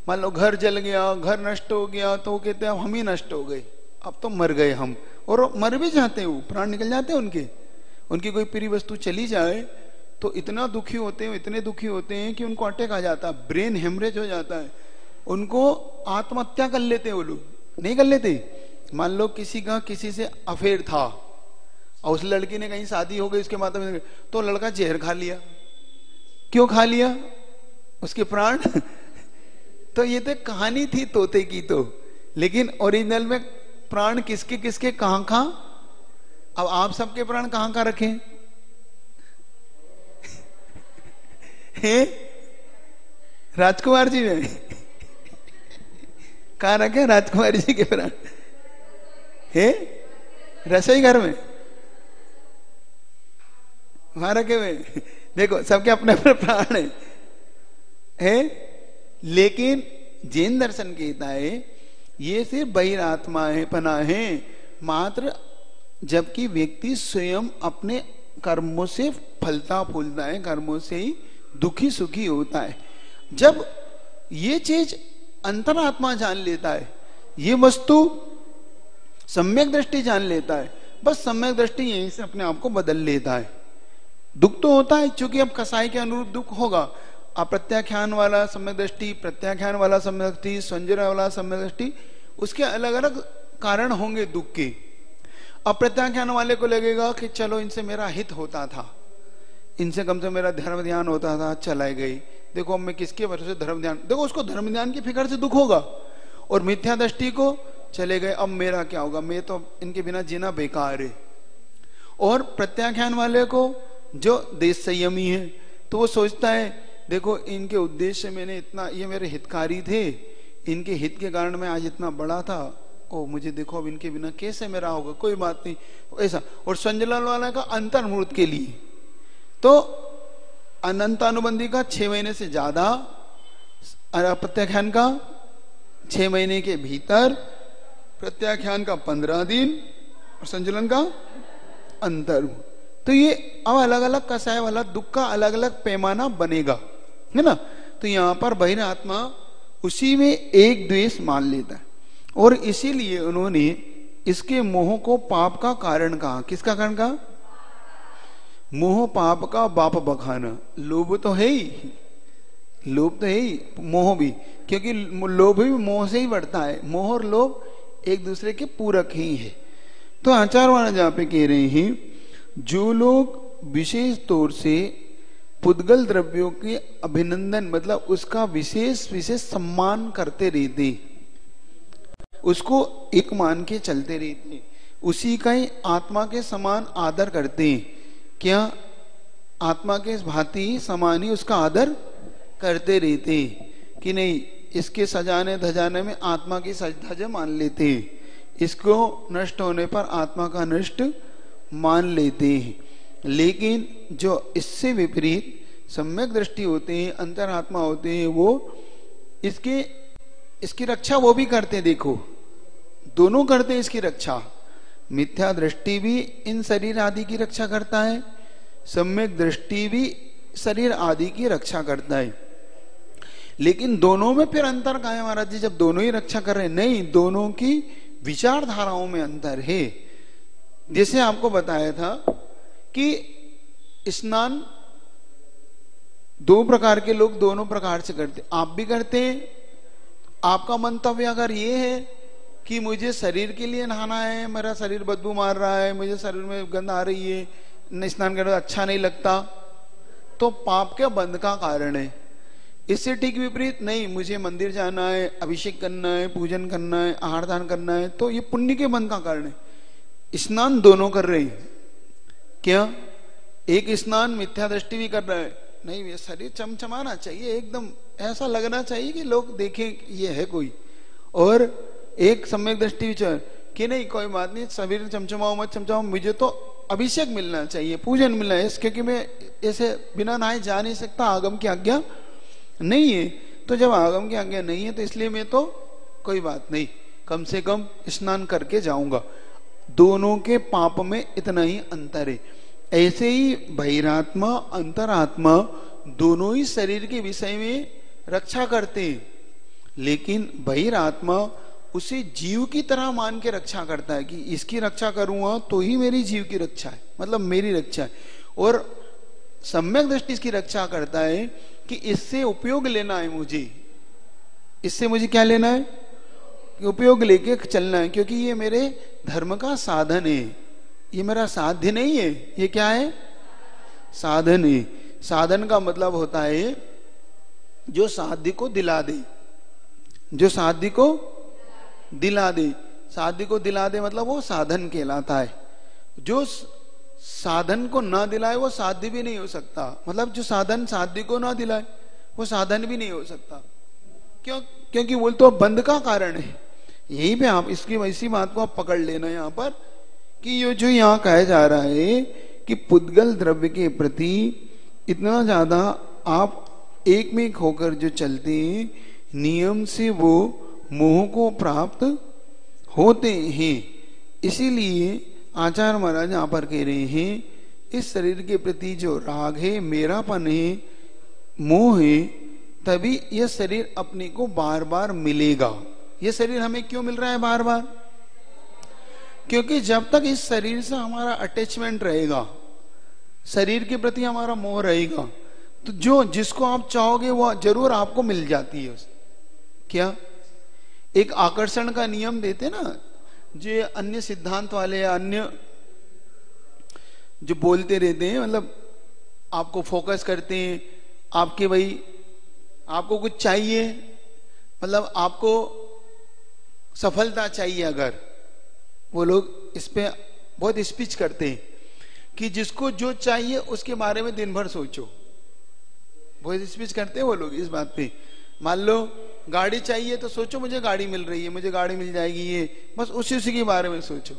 मान लो घर जल गया, घर नष्ट हो गया, तो वो कहते हैं हम ही नष्ट हो गए, अब तो मर गए हम, और मर भी जाते हैं, वो प्राण निकल जाते हैं उनकी कोई प्रिय वस्तु चली जाए तो इतना दुखी होते हैं, इतने दुखी होते हैं कि उनको अटैक आ जाता है, ब्रेन हेमरेज हो जाता है, उनको आत्महत्या कर लेते हैं। वो लोग नहीं कर लेते। मान लो किसी का किसी से अफेयर था और उस लड़की ने कहीं शादी हो गई, उसके माता में तो लड़का जहर खा लिया। क्यों खा लिया? उसके प्राण तो ये तो कहानी थी तोते की, तो लेकिन ओरिजिनल में प्राण किसके किसके कहां कहां? अब आप सबके प्राण कहां कहां रखें? राजकुमार जी में कहां रखे? राजकुमारी जी के प्राण है रसोई घर में वहां रखे हुए। देखो सबके अपने अपने प्राण है, लेकिन जैन दर्शन कहता है ये सिर्फ बहिरात्मा है, पना है मात्र, जबकि व्यक्ति स्वयं अपने कर्मों से फलता फूलता है, कर्मों से ही दुखी सुखी होता है। जब ये चीज अंतरात्मा जान लेता है, ये वस्तु सम्यक दृष्टि जान लेता है, बस सम्यक दृष्टि यहीं से अपने आप को बदल लेता है। दुख तो होता है, क्योंकि अब कसाई के अनुरूप दुख होगा। अप्रत्याख्यान वाला सम्यक दृष्टि, प्रत्याख्यान वाला सम्यक दृष्टि, संजय वाला सम्यक दृष्टि, उसके अलग अलग कारण होंगे दुख के। अप्रत्याख्यान वाले को लगेगा कि चलो इनसे मेरा हित होता था, इनसे कम से मेरा धर्म ध्यान होता था, चला गई, देखो अब मैं किसके भरोसे धर्म ध्यान, देखो उसको धर्म ध्यान की फिक्र से दुख होगा। और मिथ्या दृष्टि को चले गए, अब मेरा क्या होगा, मैं तो इनके बिना जीना बेकार है। और प्रत्याख्यान वाले को जो देश संयमी है, तो वो सोचता है देखो इनके उद्देश्य मैंने इतना, ये मेरे हितकारी थे, इनके हित के कारण मैं आज इतना बड़ा था, ओ मुझे देखो अब इनके बिना कैसे मेरा होगा, कोई बात नहीं, ऐसा। और संजलन वाला का अंतर्मूर्त के लिए तो अनंतानुबंधी का 6 महीने से ज्यादा, प्रत्याख्यान का 6 महीने के भीतर, प्रत्याख्यान का 15 दिन और संजलन का अंतर। तो ये अब अलग अलग कसाय वाला दुख का अलग अलग पैमाना बनेगा, है ना। तो यहां पर बहिर आत्मा उसी में एक द्वेष मान लेता है, और इसीलिए उन्होंने इसके मोह को पाप का कारण कहा। किसका कारण कहा? मोह पाप का बाप बखाना। लोभ तो है ही, लोभ तो है ही, मोह भी, क्योंकि लोभ भी मोह से ही बढ़ता है। मोह और लोभ एक दूसरे के पूरक ही है। तो आचार्य जहां पे कह रहे हैं, जो लोग विशेष तौर से पुद्गल द्रव्यों के अभिनंदन, मतलब उसका विशेष विशेष सम्मान करते रहते, उसको एक मान के चलते रहते, उसी का ही आत्मा के समान आदर करते हैं। क्या आत्मा के भांति समान ही उसका आदर करते रहते कि नहीं, इसके सजाने धजाने में आत्मा की सज धज मान लेते हैं, इसको नष्ट होने पर आत्मा का नष्ट मान लेते हैं। लेकिन जो इससे विपरीत सम्यक दृष्टि होते हैं, अंतरात्मा होते हैं, वो इसकी रक्षा वो भी करते हैं। देखो दोनों करते हैं इसकी रक्षा, मिथ्या दृष्टि भी इन शरीर आदि की रक्षा करता है, सम्यक दृष्टि भी शरीर आदि की रक्षा करता है। लेकिन दोनों में फिर अंतर कहाँ है महाराज जी, जब दोनों ही रक्षा कर रहे हैं? नहीं, दोनों की विचारधाराओं में अंतर है। जैसे आपको बताया था कि स्नान दो प्रकार के लोग दोनों प्रकार से करते, आप भी करते हैं। आपका मंतव्य अगर ये है कि मुझे शरीर के लिए नहाना है, मेरा शरीर बदबू मार रहा है, मुझे शरीर में गंध आ रही है, स्नान करना अच्छा नहीं लगता, तो पाप के बंध का कारण है। इससे ठीक विपरीत, नहीं मुझे मंदिर जाना है, अभिषेक करना है, पूजन करना है, आहार दान करना है, तो ये पुण्य के बंध का कारण है। स्नान दोनों कर रहे हैं। क्या एक स्नान मिथ्या दृष्टि भी कर रहा है, नहीं ये शरीर चमचमाना चाहिए, एकदम ऐसा लगना चाहिए कि लोग देखें ये है कोई, और एक सम्यक दृष्टि विचार कि नहीं कोई बात नहीं, शरीर चमचमाओ मत चमचमाओ, मुझे तो अभिषेक मिलना चाहिए, पूजन मिलना है, क्योंकि मैं ऐसे बिना नहाए जा नहीं सकता, आगम की आज्ञा नहीं है। तो जब आगम की आज्ञा नहीं है तो इसलिए मैं तो कोई बात नहीं, कम से कम स्नान करके जाऊंगा। दोनों के पाप में इतना ही अंतर है। ऐसे ही बहिरात्मा अंतरात्मा दोनों ही शरीर के विषय में रक्षा करते हैं, लेकिन बहिरात्मा उसे जीव की तरह मान के रक्षा करता है कि इसकी रक्षा करूंगा तो ही मेरी जीव की रक्षा है, मतलब मेरी रक्षा है। और सम्यक दृष्टि इसकी रक्षा करता है कि इससे उपयोग लेना है मुझे, इससे मुझे क्या लेना है, उपयोग लेके चलना है, क्योंकि ये मेरे धर्म का साधन है, ये मेरा साध्य नहीं है, ये क्या है, साधन है। साधन का मतलब होता है जो साध्य को दिला दे, जो साध्य को दिला दे, साध्य को दिला दे मतलब वो साधन कहलाता है। जो साधन को ना दिलाए वो साध्य भी नहीं हो सकता, मतलब जो साधन साध्य को ना दिलाए वो साधन भी नहीं हो सकता। क्यों? क्योंकि वो तो बंध का कारण है। यही पे आप इसकी इसी बात को आप पकड़ लेना यहाँ पर कि ये जो यहाँ कहा जा रहा है कि पुद्गल द्रव्य के प्रति इतना ज्यादा आप एक में एक होकर जो चलते हैं, नियम से वो मोह को प्राप्त होते हैं। इसीलिए आचार्य महाराज यहाँ पर कह रहे हैं इस शरीर के प्रति जो राग है, मेरापन है, मोह है, तभी यह शरीर अपने को बार बार मिलेगा। यह शरीर हमें क्यों मिल रहा है बार बार? क्योंकि जब तक इस शरीर से हमारा अटैचमेंट रहेगा, शरीर के प्रति हमारा मोह रहेगा, तो जो जिसको आप चाहोगे वो जरूर आपको मिल जाती है। क्या एक आकर्षण का नियम देते ना, जो अन्य सिद्धांत वाले या अन्य जो बोलते रहते हैं, मतलब आपको फोकस करते हैं, आपके भाई आपको कुछ चाहिए, मतलब आपको सफलता चाहिए, अगर वो लोग इस पे बहुत स्पीच करते हैं कि जिसको जो चाहिए उसके बारे में दिन भर सोचो, बहुत स्पीच करते हैं वो लोग इस बात पे। मान लो गाड़ी चाहिए तो सोचो मुझे गाड़ी मिल रही है, मुझे गाड़ी मिल जाएगी, ये बस उसी के बारे में सोचो।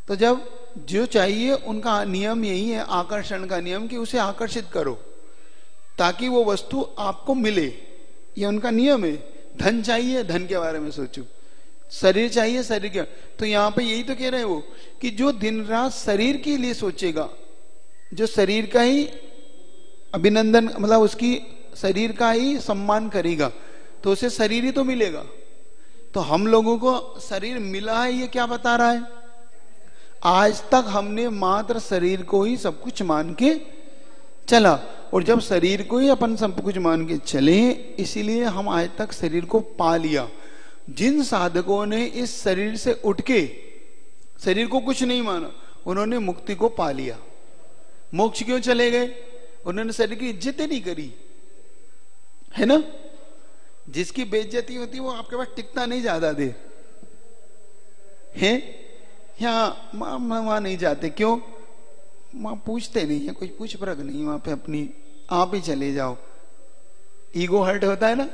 तो जब जो चाहिए उनका नियम यही है, आकर्षण का नियम, कि उसे आकर्षित करो ताकि वो वस्तु आपको मिले, ये उनका नियम है। धन चाहिए, धन के बारे में सोचो, शरीर चाहिए, शरीर के। तो यहाँ पे यही तो कह रहे हो कि जो दिन रात शरीर के लिए सोचेगा, जो शरीर का ही अभिनंदन, मतलब उसकी शरीर का ही सम्मान करेगा, तो उसे शरीर ही तो मिलेगा। तो हम लोगों को शरीर मिला है, ये क्या बता रहा है? आज तक हमने मात्र शरीर को ही सब कुछ मान के चला, और जब शरीर को ही अपन सब कुछ मान के चले, इसीलिए हम आज तक शरीर को पा लिया। जिन साधकों ने इस शरीर से उठ के शरीर को कुछ नहीं माना, उन्होंने मुक्ति को पा लिया। मोक्ष क्यों चले गए? उन्होंने शरीर की इज्जत ही नहीं करी, है ना। जिसकी बेइज्जती होती है वो आपके पास टिकता नहीं ज्यादा देर, है। यहाँ वहां नहीं जाते, क्यों? वहां पूछते नहीं है, कोई पूछ परख नहीं, वहां पे अपनी आप ही चले जाओ। ईगो हर्ट होता है ना,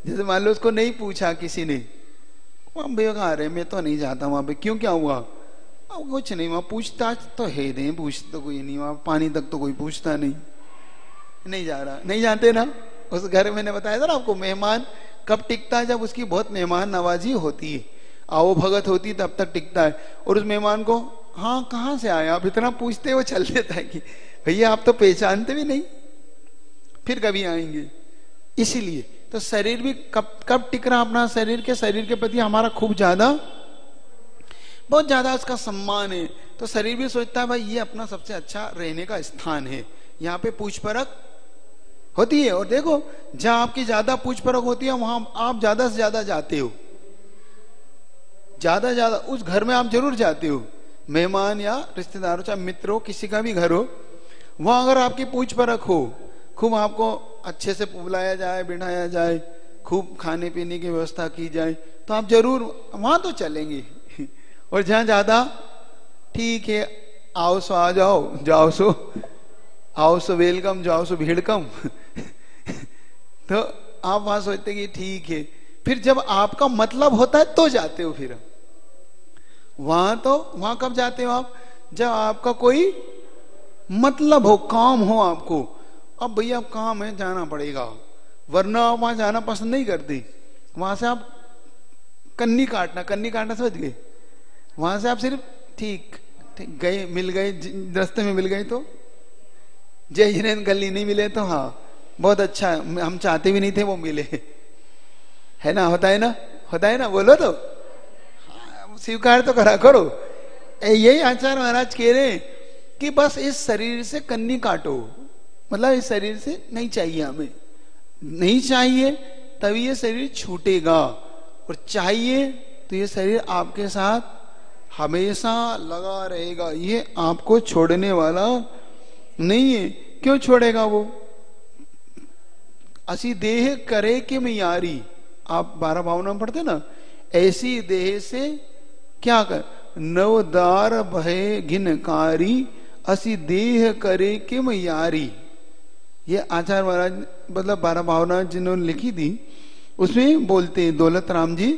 जैसे मान लो उसको नहीं पूछा किसी ने, वहां बेकार है, मैं तो नहीं जाता वहां पे। क्यों, क्या हुआ? कुछ नहीं, वहां पूछताछ तो है नहीं, पूछ तो कोई नहीं, वहां पानी तक तो कोई पूछता नहीं, नहीं जा रहा, नहीं जाते ना। उस घर मैंने बताया था ना आपको, मेहमान कब टिकता है? जब उसकी बहुत मेहमान नवाजी होती है। आओ भगत होती तब तक टिकता है। और उस मेहमान को हाँ कहाँ से आए आप इतना पूछते, वो चल देता है कि भैया आप तो पहचानते भी नहीं, फिर कभी आएंगे। इसीलिए तो शरीर भी कब कब टिक रहा अपना शरीर के प्रति हमारा खूब ज्यादा, बहुत ज्यादा उसका सम्मान है। तो शरीर भी सोचता है भाई ये अपना सबसे अच्छा रहने का स्थान है, यहाँ पे पूछ परख होती है। और देखो जहां आपकी ज्यादा पूछ परख होती है वहां आप ज्यादा से ज्यादा जाते हो, ज्यादा उस घर में आप जरूर जाते हो, मेहमान या रिश्तेदारों चाहे मित्र हो किसी का भी घर हो, वहां अगर आपकी पूछ परख हो, खूब आपको अच्छे से बुलाया जाए, बिठाया जाए, खूब खाने पीने की व्यवस्था की जाए, तो आप जरूर वहां तो चलेंगे। और जहां ज्यादा ठीक है आओ सो आ जाओ, जाओ सो आओ सो वेलकम, जाओ सो भीड़कम तो आप वहां सोचते कि ठीक है। फिर जब आपका मतलब होता है तो जाते हो, फिर वहां कब जाते हो आप, जब आपका कोई मतलब हो, काम हो आपको। अब भैया अब काम है जाना पड़ेगा, वरना आप वहां जाना पसंद नहीं करते। वहां से आप कन्नी काटना समझ गए, वहां से आप सिर्फ ठीक गए, मिल गए, रास्ते में मिल गए तो जय हिरेन, गली नहीं मिले तो हाँ बहुत अच्छा, हम चाहते भी नहीं थे वो मिले, है ना, होता है ना, बोलो तो स्वीकार तो करा करो। यही आचार्य महाराज कह रहे हैं कि बस इस शरीर से कन्नी काटो, मतलब इस शरीर से नहीं चाहिए, हमें नहीं चाहिए तभी ये शरीर छूटेगा, और चाहिए तो ये शरीर आपके साथ हमेशा लगा रहेगा, ये आपको छोड़ने वाला नहीं है। क्यों छोड़ेगा वो, असी देह करे कि मैं यारी, आप 12 भावना में पढ़ते ना, ऐसी देह से क्या कर, नवदार भय घिनकारी, असी देह करे कि मैं यारी। ये आचार्य महाराज मतलब 12 भावना जिन्होंने लिखी थी उसमें बोलते दौलत राम जी,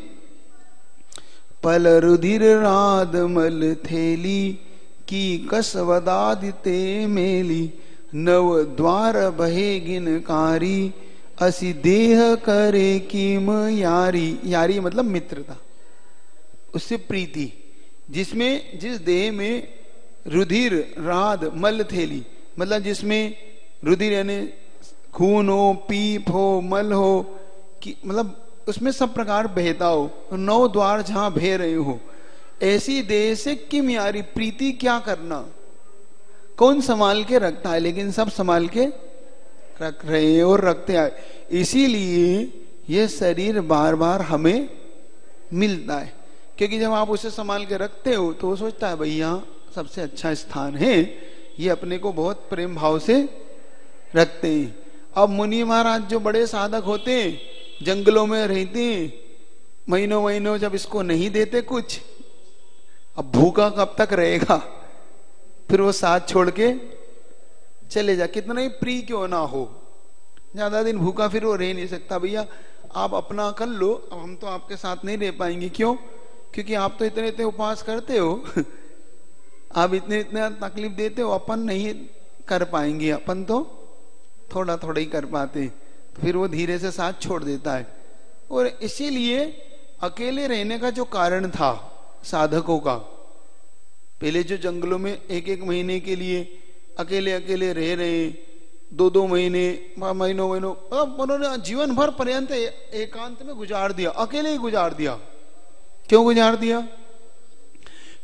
पल रुधिर राद मल थेली की कसवदादिते मेली, नव द्वार बहे गिनकारी, असी देह करे किम यारी। यारी मतलब मित्रता, उससे प्रीति, जिसमें जिस देह में रुधिर राद मल थेली, मतलब जिसमें रुधिर यानी खून हो, पीप हो, मल हो, कि मतलब उसमें सब प्रकार बहता हो, 9 द्वार जहां बह रहे हो, ऐसी देह से किम यारी, प्रीति क्या करना। कौन संभाल के रखता है, लेकिन सब संभाल के रख रहे हैं और रखते आए, इसीलिए ये शरीर बार बार हमें मिलता है। क्योंकि जब आप उसे संभाल के रखते हो तो वो सोचता है भाई यहाँ सबसे अच्छा स्थान है, ये अपने को बहुत प्रेम भाव से रखते हैं। अब मुनि महाराज जो बड़े साधक होते हैं, जंगलों में रहते हैं, महीनों महीनों जब इसको नहीं देते कुछ, अब भूखा कब तक रहेगा, फिर वो साथ छोड़ के चले जा, कितना ही प्रिय क्यों ना हो, ज्यादा दिन भूखा फिर वो रह नहीं सकता। भैया आप अपना कर लो, अब हम तो आपके साथ नहीं रह पाएंगे। क्यों, क्योंकि आप तो इतने इतने उपवास करते हो आप इतने इतने तकलीफ देते हो, अपन नहीं कर पाएंगे, अपन तो थोड़ा थोड़ा ही कर पाते, तो फिर वो धीरे से साथ छोड़ देता है। और इसीलिए अकेले रहने का जो कारण था साधकों का, पहले जो जंगलों में 1-1 महीने के लिए अकेले अकेले रह रहे, 2-2 महीने, महीनों उन्होंने जीवन भर पर्यंत एकांत में गुजार दिया, अकेले ही गुजार दिया। क्यों गुजार दिया,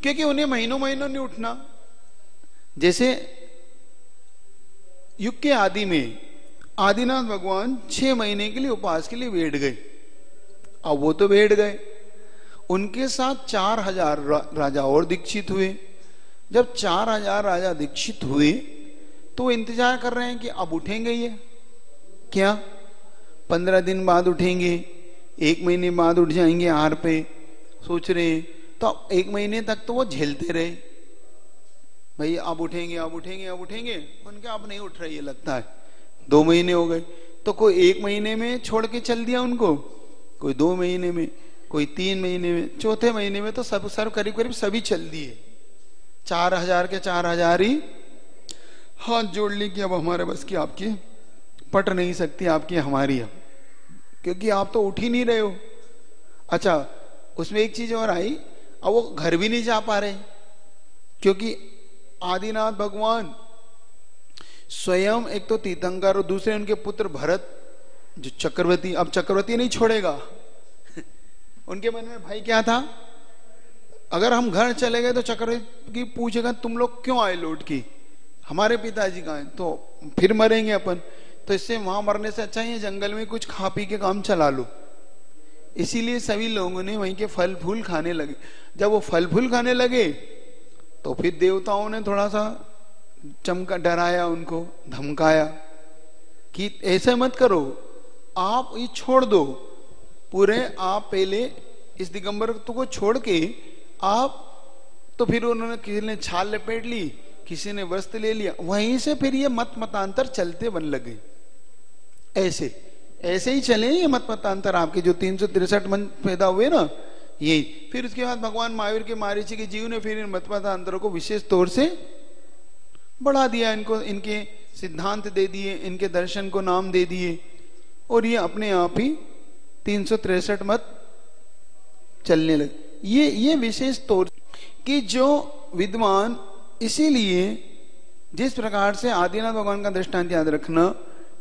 क्योंकि उन्हें महीनों महीनों नहीं उठना। जैसे युग के आदि में आदिनाथ भगवान 6 महीने के लिए उपवास के लिए बैठ गए। अब वो तो बैठ गए, उनके साथ 4000 राजा और दीक्षित हुए। जब 4000 राजा दीक्षित हुए तो वो इंतजार कर रहे हैं कि अब उठेंगे ये, क्या 15 दिन बाद उठेंगे, 1 महीने बाद उठ जाएंगे आहार पे, सोच रहे हैं। तो 1 महीने तक तो वो झेलते रहे, भाई अब उठेंगे अब उठेंगे अब उठेंगे, उनके अब नहीं उठ रही है लगता है। 2 महीने हो गए, तो कोई 1 महीने में छोड़ के चल दिया उनको, कोई 2 महीने में, कोई 3 महीने में, चौथे महीने में तो सब करीब करीब सभी चल दिए। 4000 के 4000 ही हाथ जोड़ ली कि अब हमारे बस की आपकी पट नहीं सकती, आपकी हमारी है, क्योंकि आप तो उठ ही नहीं रहे हो। अच्छा, उसमें एक चीज और आई, अब वो घर भी नहीं जा पा रहे, क्योंकि आदिनाथ भगवान स्वयं एक तो तीर्थंकर और दूसरे उनके पुत्र भरत जो चक्रवर्ती, अब चक्रवर्ती नहीं छोड़ेगा उनके मन में भाई क्या था, अगर हम घर चले गए तो चक्रवर्ती पूछेगा तुम लोग क्यों आए लौट की, हमारे पिताजी कहाँ हैं, तो फिर मरेंगे अपन, तो इससे वहां मरने से अच्छा ही जंगल में कुछ खा पी के काम चला लो। इसीलिए सभी लोगों ने वहीं के फल फूल खाने लगे। जब वो फल फूल खाने लगे तो फिर देवताओं ने थोड़ा सा चमका, डराया उनको, धमकाया कि ऐसे मत करो, आप ये छोड़ दो पूरे, आप पहले इस दिगंबर को छोड़ के आप, तो फिर उन्होंने किसी ने छाल लपेट ली, किसी ने वस्त्र ले लिया, वहीं से फिर ये मत मतांतर चलते बन लगे। ऐसे ऐसे ही चले ये मत मतांतर, आपके जो 363 मन पैदा हुए ना, यही। फिर उसके बाद भगवान महावीर के मारीची के जीव ने फिर इन मत मतांतरों को विशेष तौर से बढ़ा दिया, इनको इनके सिद्धांत दे दिए, इनके दर्शन को नाम दे दिए, और ये अपने आप ही 363 मत चलने लगे। ये विशेष तौर कि जो विद्वान, इसीलिए जिस प्रकार से आदिनाथ भगवान का दृष्टांत याद रखना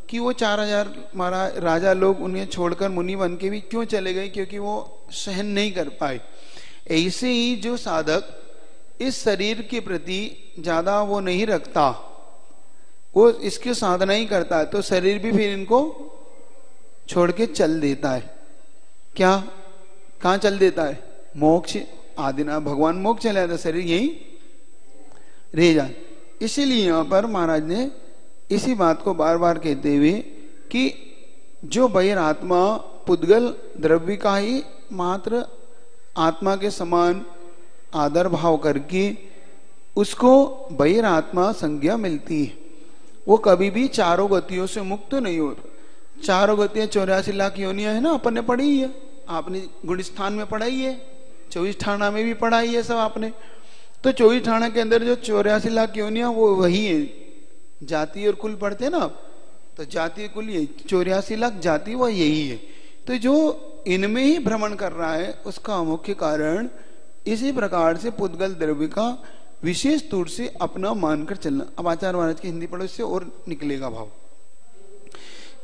कि वो 4000 राजा लोग उन्हें छोड़कर मुनि बन के भी क्यों चले गए, क्योंकि वो सहन नहीं कर पाए। ऐसे ही जो साधक इस शरीर के प्रति ज्यादा वो नहीं रखता, वो इसकी साधना ही करता है, तो शरीर भी फिर इनको छोड़ के चल देता है। क्या, कहां चल देता है? मोक्ष। आदिनाथ भगवान मोक्ष चला जाता, शरीर यही रह जाए। इसीलिए यहां पर महाराज ने इसी बात को बार बार कहते हुए कि जो बहिरात्मा पुद्गल द्रव्य का ही मात्र आत्मा के समान आदर भाव करके उसको बहिरात्मा संज्ञा मिलती है, वो कभी भी चारों गतियों से मुक्त नहीं होता। चारों गतियां 84 लाख योनियां है ना, अपन ने पढ़ी है, आपने गुणस्थान में पढ़ाई है, 24 ठाणा में भी पढ़ाई है सब आपने। तो 24 ठाणा के अंदर जो 84 लाख योनियां वो वही है, जाति और कुल पढ़ते ना, तो जाति कुल ये 84 लाख जाति वो यही है। तो जो इनमें ही भ्रमण कर रहा है उसका मुख्य कारण इसी प्रकार से पुद्गल द्रव्य का विशेष तौर से अपना मानकर चलना। अब आचार्य महाराज की हिंदी पढ़ो, इससे और निकलेगा भाव।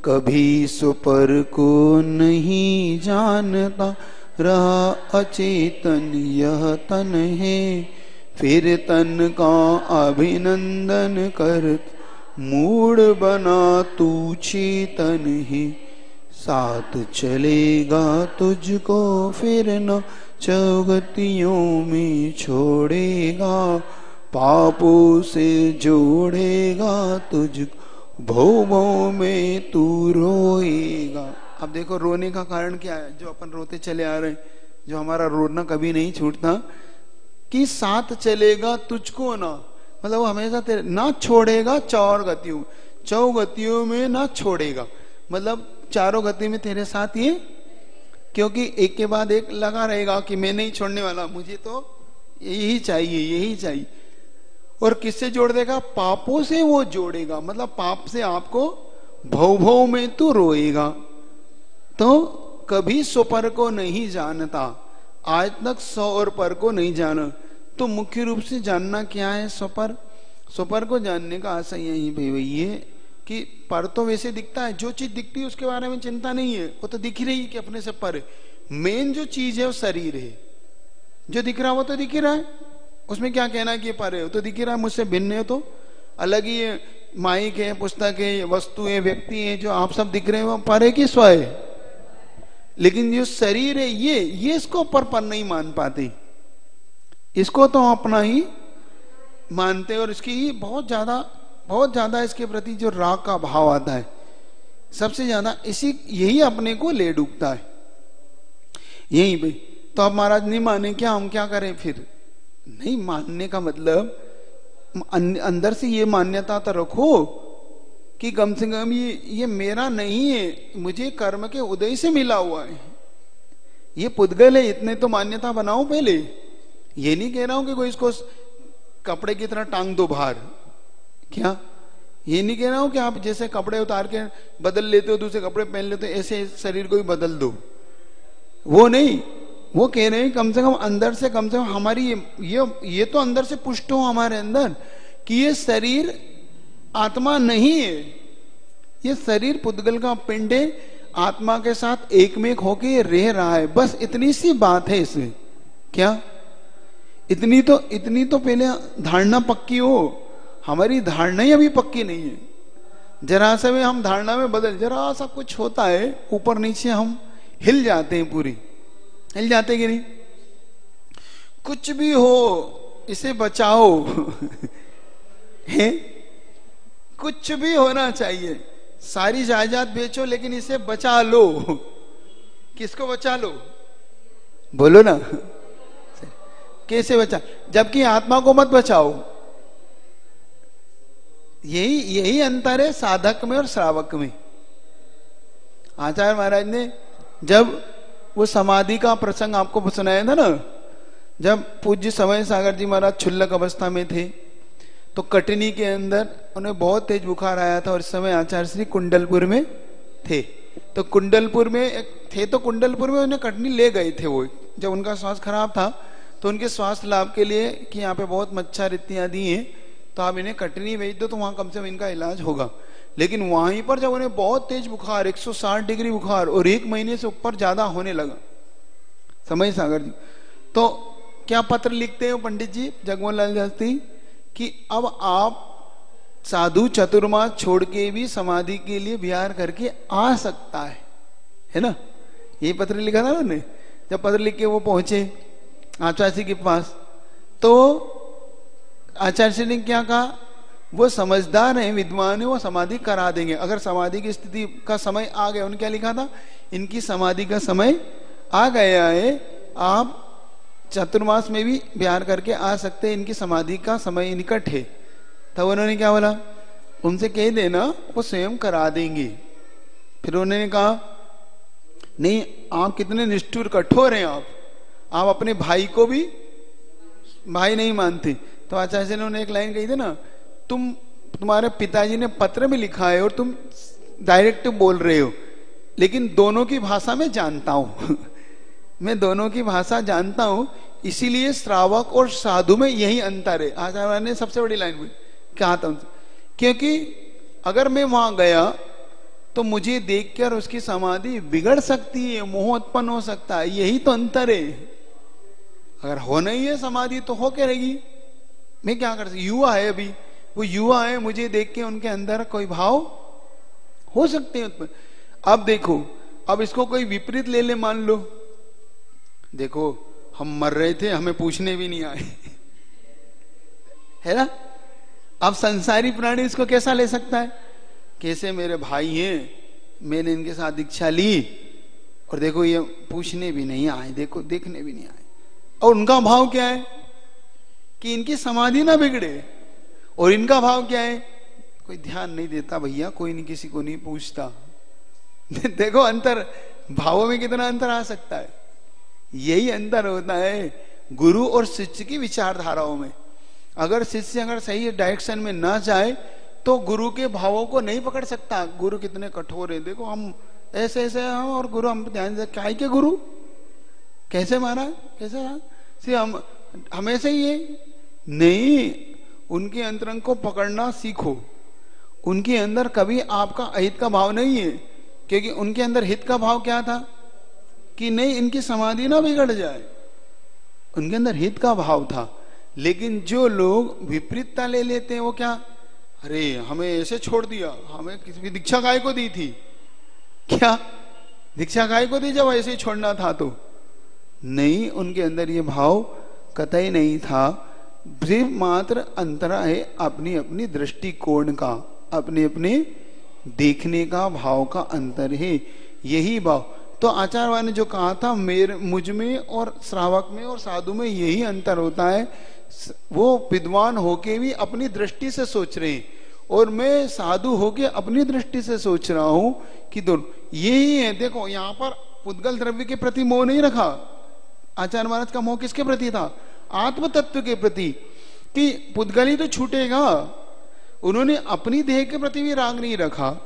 कभी सुपर को नहीं जानता रहा अचेतन यह तन है, फिर तन का अभिनंदन कर मूड बना तू चेतन है। साथ चलेगा तुझको फिर न चौगतियों में छोड़ेगा, पापों से जोड़ेगा तुझको भौ भौ में तू रोएगा। अब देखो रोने का कारण क्या है, जो अपन रोते चले आ रहे हैं, जो हमारा रोना कभी नहीं छूटता, कि साथ चलेगा तुझको ना, मतलब वो हमेशा तेरे ना छोड़ेगा, चौगतियों में ना छोड़ेगा, मतलब चारों गति में तेरे साथ ये, क्योंकि एक के बाद एक लगा रहेगा कि मैं नहीं छोड़ने वाला, मुझे तो यही चाहिए यही चाहिए। और किससे जोड़ देगा? पापों से वो जोड़ेगा, मतलब पाप से आपको भौ भौ में तू रोएगा। तो कभी स्वपर को नहीं जानता, आज तक स्व और पर को नहीं जाना। तो मुख्य रूप से जानना क्या है? स्वपर। स्वपर को जानने का आशय यही भाई ये कि पर तो वैसे दिखता है, जो चीज दिखती है उसके बारे में चिंता नहीं है, वो तो दिख ही रही है कि अपने से पर है। मेन जो चीज है वो शरीर है, जो दिख रहा है वो तो दिख ही रहा है, उसमें क्या कहना है कि ये पर है, वो तो दिख ही रहा है, मुझसे भिन्न है तो अलग ही है। माइक है, पुस्तक है, वस्तु है, व्यक्ति है, जो आप सब दिख रहे हैं वो पर है कि स्व है। लेकिन जो शरीर है ये इसको पर नहीं मान पाते, इसको तो अपना ही मानते, और इसकी बहुत ज्यादा इसके प्रति जो राग का भाव आता है सबसे ज्यादा, यही अपने को ले डूबता है यही पे। तो अब महाराज नहीं माने क्या, हम क्या करें फिर? नहीं मानने का मतलब अंदर से ये मान्यता तो रखो कि कम से कम ये मेरा नहीं है, मुझे कर्म के उदय से मिला हुआ है, ये पुद्गल है, इतने तो मान्यता बनाओ पहले। ये नहीं कह रहा हूं कि कोई इसको कपड़े की तरह टांग दो बाहर, क्या ये नहीं कह रहा हूं कि आप जैसे कपड़े उतार के बदल लेते हो, दूसरे कपड़े पहन लेते हो, ऐसे शरीर को ही बदल दो, वो नहीं। वो कह रहे हैं कम से कम से कम हमारी ये तो अंदर से पुष्ट हो हमारे अंदर कि ये शरीर आत्मा नहीं है, ये शरीर पुद्गल का पिंड है, आत्मा के साथ एक में एक होके ये रह रहा है। बस इतनी सी बात है इसमें। क्या इतनी तो पहले धारणा पक्की हो। हमारी धारणा ही अभी पक्की नहीं है। जरा सा में हम धारणा में बदल, जरा सा कुछ होता है ऊपर नीचे हम हिल जाते हैं, पूरी हिल जाते कि नहीं। कुछ भी हो इसे बचाओ है, कुछ भी होना चाहिए, सारी जायदाद बेचो लेकिन इसे बचा लो। किसको बचा लो, बोलो ना, कैसे बचा, जबकि आत्मा को मत बचाओ। यही अंतर है साधक में और श्रावक में। आचार्य महाराज ने जब वो समाधि का प्रसंग आपको सुनाया था ना, जब पूज्य समय सागर जी महाराज क्षुल्लक अवस्था में थे तो कटनी के अंदर उन्हें बहुत तेज बुखार आया था और इस समय आचार्य श्री कुंडलपुर में थे। तो कुंडलपुर में उन्हें कटनी ले गए थे। वो जब उनका स्वास्थ्य खराब था तो उनके स्वास्थ्य लाभ के लिए कि यहाँ पे बहुत मच्छर इत्यादि हैं तो आप इन्हें कटनी भेज दो तो वहां कम से कम इनका इलाज होगा। लेकिन वहीं पर जब उन्हें बहुत तेज बुखार 160 डिग्री बुखार और 1 महीने से ऊपर ज्यादा होने लगा, समय सागर जी तो क्या पत्र लिखते हैं पंडित जी जगमोहन लाल शास्त्री कि अब आप साधु चतुर्मास छोड़ के भी समाधि के लिए विहार करके आ सकता है ना। ये पत्र लिखा था उन्होंने। जब पत्र लिख के वो पहुंचे आचार्य के पास तो आचार्य ने क्या कहा, वो समझदार हैं, विद्वान है, वो समाधि करा देंगे। अगर समाधि की स्थिति का समय आ गया, उन्होंने क्या लिखा था, इनकी समाधि का समय आ गया है, आप चतुर्मास में भी विहार करके आ सकते हैं, इनकी समाधि का समय निकट है। तब उन्होंने क्या बोला, उनसे कह देना वो स्वयं करा देंगे। फिर उन्होंने कहा नहीं, आप कितने निष्ठुर कठोर हैं, आप अपने भाई को भी भाई नहीं मानते। तो आचार्य ने उन्हें एक लाइन कही थी ना, तुम्हारे पिताजी ने पत्र में लिखा है और तुम डायरेक्ट बोल रहे हो, लेकिन दोनों की भाषा में जानता हूं मैं दोनों की भाषा जानता हूं, इसीलिए श्रावक और साधु में यही अंतर है। आचार्य ने सबसे बड़ी लाइन बोली, कहा था उनसे, क्योंकि अगर मैं वहां गया तो मुझे देखकर उसकी समाधि बिगड़ सकती है, मोह उत्पन्न हो सकता है, यही तो अंतर है। अगर होना ही है समाधि तो हो के रहेगी, मैं क्या कर सकता, युवा है अभी, वो युवा है, मुझे देख के उनके अंदर कोई भाव हो सकते हैं उत्पन्न। अब देखो, अब इसको कोई विपरीत ले ले, मान लो देखो हम मर रहे थे, हमें पूछने भी नहीं आए है ना। अब संसारी प्राणी इसको कैसा ले सकता है, कैसे मेरे भाई हैं, मैंने इनके साथ दीक्षा ली और देखो ये पूछने भी नहीं आए, देखो देखने भी नहीं आए। और उनका भाव क्या है कि इनकी समाधि ना बिगड़े, और इनका भाव क्या है, कोई ध्यान नहीं देता भैया, कोई नहीं, किसी को नहीं पूछता देखो अंतर, भावों में कितना अंतर आ सकता है। यही अंतर होता है गुरु और शिष्य की विचारधाराओं में। अगर शिष्य अगर सही डायरेक्शन में ना जाए तो गुरु के भावों को नहीं पकड़ सकता। गुरु कितने कठोर है, देखो हम ऐसे ऐसे हैं और गुरु हम ध्यान दे, क्या के गुरु कैसे मारा, कैसे हम हमेशा ही है नहीं। उनके अंतरंग को पकड़ना सीखो। उनके अंदर कभी आपका अहित का भाव नहीं है, क्योंकि उनके अंदर हित का भाव क्या था कि नहीं इनकी समाधि ना बिगड़ जाए, उनके अंदर हित का भाव था। लेकिन जो लोग विपरीतता ले लेते हैं वो क्या, अरे हमें ऐसे छोड़ दिया, हमें किसी दीक्षा काय को दी थी, क्या दीक्षा काय को दी जब ऐसे ही छोड़ना था तो नहीं, उनके अंदर ये भाव कतई नहीं था। सिर्फ मात्र अंतरा है अपनी अपनी दृष्टिकोण का, अपने अपने देखने का भाव का अंतर है, यही भाव। तो आचार्य ने जो कहा था मुझ में और श्रावक में और साधु में यही अंतर होता है। वो विद्वान होके भी अपनी दृष्टि से सोच रहे हैं और मैं साधु होके अपनी दृष्टि से सोच रहा हूं कि दोनों यही है। देखो यहाँ पर पुद्गल द्रव्य के प्रति मोह नहीं रखा। आचार्य महाराज का मोह किसके प्रति था, आत्म तत्व के प्रति, कि पुद्गल ही तो छूटेगा। उन्होंने अपनी देह के प्रति भी राग नहीं रखा।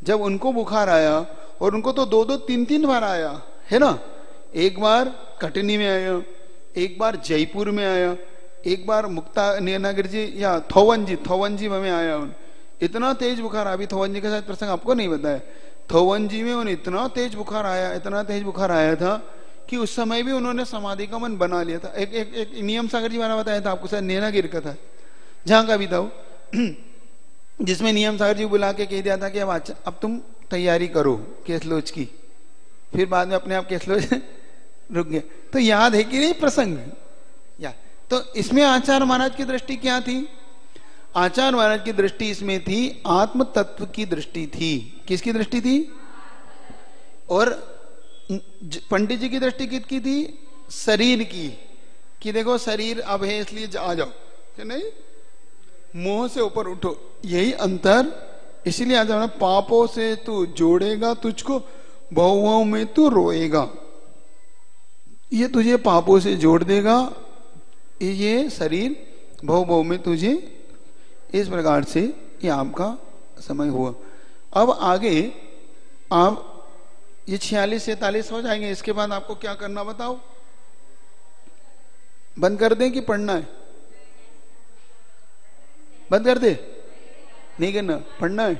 जब उनको बुखार आया और उनको तो 2-2, 3-3 बार आया है ना, एक बार कटनी में आया, एक बार जयपुर में आया, एक बार मुक्ता नगर जी या थोवंजी में आया। इतना तेज बुखार, अभी थोवंजी का शायद प्रसंग आपको नहीं बताया। थोवंजी में उन्हें इतना तेज बुखार आया था कि उस समय भी उन्होंने समाधि का मन बना लिया था। एक नियम सागर जी वाला बताया था आपको, शायद नैनागिर का था, जहां का भी था वो, जिसमें नियम सागर जी बुला के कह दिया था कि अब तुम तैयारी करो केसलोच की। फिर बाद में अपने आप केसलोच रुक गया। तो याद है कि नहीं प्रसंग? या तो इसमें आचार्य महाराज की दृष्टि क्या थी? आचार्य महाराज की दृष्टि इसमें थी आत्म तत्व की दृष्टि थी। किसकी दृष्टि थी? और पंडित जी की दृष्टि किसकी थी? शरीर की, कि देखो शरीर अब है इसलिए आ जाओ, कि नहीं, मोह से ऊपर उठो, यही अंतर। इसीलिए आज पापों से तू जोड़ेगा तुझको, बहुओं में तू रोएगा। ये तुझे पापों से जोड़ देगा, ये शरीर भव में तुझे, इस प्रकार से ये आपका समय हुआ। अब आगे आप ये 46-47 हो जाएंगे। इसके बाद आपको क्या करना बताओ? बंद कर दें कि पढ़ना है? बंद कर दे? नहीं करना, पढ़ना है।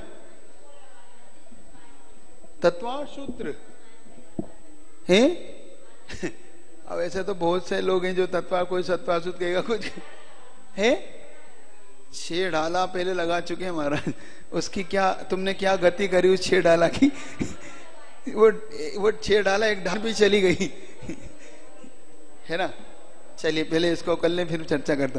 तत्वार्थ सूत्र है। अब ऐसे तो बहुत से लोग हैं जो तत्वार्थ, कोई सत्वार्थ सूत्र कहेगा, कुछ है। 6 ढाला पहले लगा चुके हैं महाराज, उसकी क्या तुमने क्या गति करी उस 6 ढाला की? वो 6 ढाला एक ढाल भी चली गई है ना। चलिए पहले इसको कर लें, फिर चर्चा करते हैं।